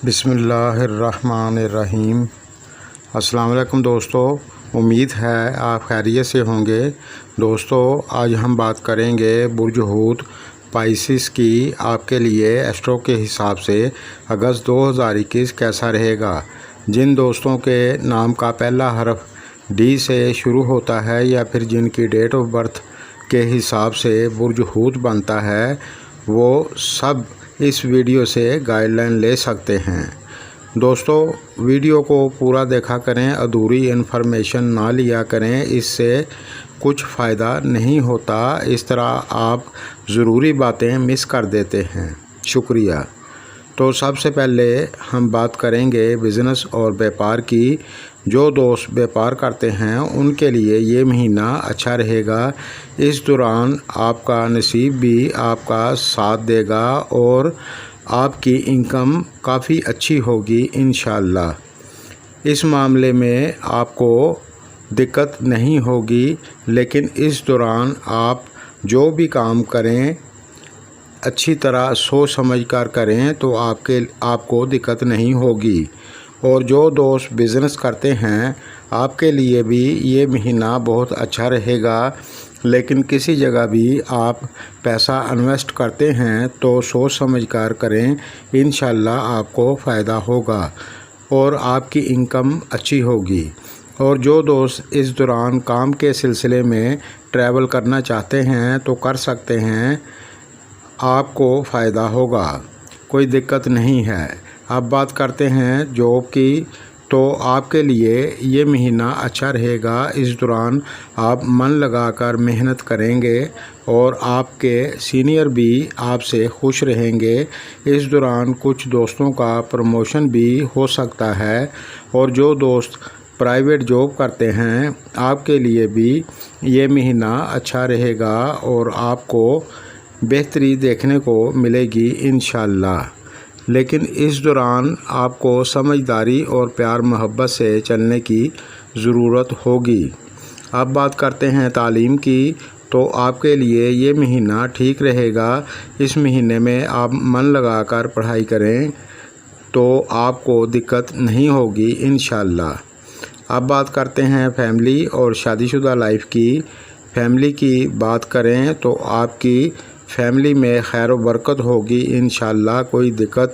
बिस्मिल्लाहिर्रहमानिर्रहीम। अस्सलाम वालेकुम दोस्तों, उम्मीद है आप खैरियत से होंगे। दोस्तों, आज हम बात करेंगे बुर्ज हूत पाइसिस की आपके लिए एस्ट्रो के हिसाब से अगस्त 2021 कैसा रहेगा। जिन दोस्तों के नाम का पहला हर्फ डी से शुरू होता है या फिर जिनकी डेट ऑफ बर्थ के हिसाब से बुर्ज हूत बनता है, वो सब इस वीडियो से गाइडलाइन ले सकते हैं। दोस्तों, वीडियो को पूरा देखा करें, अधूरी इन्फॉर्मेशन ना लिया करें, इससे कुछ फ़ायदा नहीं होता। इस तरह आप ज़रूरी बातें मिस कर देते हैं। शुक्रिया। तो सबसे पहले हम बात करेंगे बिज़नेस और व्यापार की। जो दोस्त व्यापार करते हैं उनके लिए ये महीना अच्छा रहेगा। इस दौरान आपका नसीब भी आपका साथ देगा और आपकी इनकम काफ़ी अच्छी होगी इंशाअल्लाह। इस मामले में आपको दिक्कत नहीं होगी, लेकिन इस दौरान आप जो भी काम करें अच्छी तरह सोच समझ कर करें तो आपको दिक्कत नहीं होगी। और जो दोस्त बिज़नेस करते हैं आपके लिए भी ये महीना बहुत अच्छा रहेगा, लेकिन किसी जगह भी आप पैसा इन्वेस्ट करते हैं तो सोच समझ कर करें, इंशाअल्लाह आपको फ़ायदा होगा और आपकी इनकम अच्छी होगी। और जो दोस्त इस दौरान काम के सिलसिले में ट्रैवल करना चाहते हैं तो कर सकते हैं, आपको फ़ायदा होगा, कोई दिक्कत नहीं है। अब बात करते हैं जॉब की, तो आपके लिए ये महीना अच्छा रहेगा। इस दौरान आप मन लगाकर मेहनत करेंगे और आपके सीनियर भी आपसे खुश रहेंगे। इस दौरान कुछ दोस्तों का प्रमोशन भी हो सकता है। और जो दोस्त प्राइवेट जॉब करते हैं आपके लिए भी ये महीना अच्छा रहेगा और आपको बेहतरी देखने को मिलेगी इंशाअल्लाह। लेकिन इस दौरान आपको समझदारी और प्यार मोहब्बत से चलने की ज़रूरत होगी। अब बात करते हैं तालीम की, तो आपके लिए ये महीना ठीक रहेगा। इस महीने में आप मन लगाकर पढ़ाई करें तो आपको दिक्कत नहीं होगी इंशाअल्लाह। अब बात करते हैं फैमिली और शादीशुदा लाइफ की। फैमिली की बात करें तो आपकी फैमिली में खैर व बरकत होगी इंशाअल्लाह, कोई दिक्कत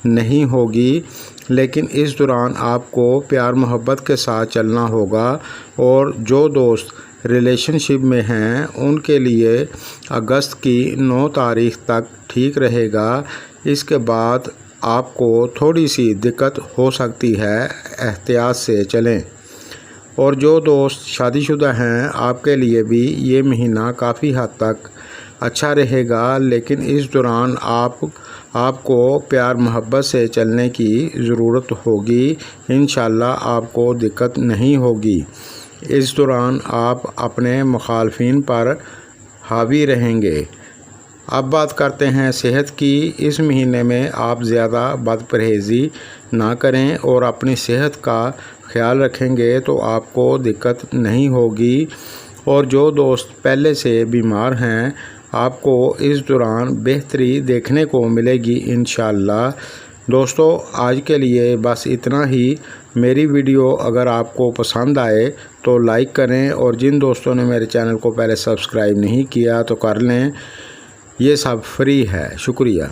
नहीं होगी। लेकिन इस दौरान आपको प्यार मोहब्बत के साथ चलना होगा। और जो दोस्त रिलेशनशिप में हैं उनके लिए अगस्त की 9 तारीख तक ठीक रहेगा। इसके बाद आपको थोड़ी सी दिक्कत हो सकती है, एहतियात से चलें। और जो दोस्त शादीशुदा हैं आपके लिए भी ये महीना काफ़ी हद तक अच्छा रहेगा, लेकिन इस दौरान आपको प्यार मोहब्बत से चलने की ज़रूरत होगी। इंशाअल्लाह आपको दिक्कत नहीं होगी। इस दौरान आप अपने मुखालफिन पर हावी रहेंगे। अब बात करते हैं सेहत की। इस महीने में आप ज़्यादा बदपरहेज़ी ना करें और अपनी सेहत का ख्याल रखेंगे तो आपको दिक्कत नहीं होगी। और जो दोस्त पहले से बीमार हैं आपको इस दौरान बेहतरी देखने को मिलेगी इंशाअल्लाह। दोस्तों, आज के लिए बस इतना ही। मेरी वीडियो अगर आपको पसंद आए तो लाइक करें, और जिन दोस्तों ने मेरे चैनल को पहले सब्सक्राइब नहीं किया तो कर लें। ये सब फ्री है। शुक्रिया।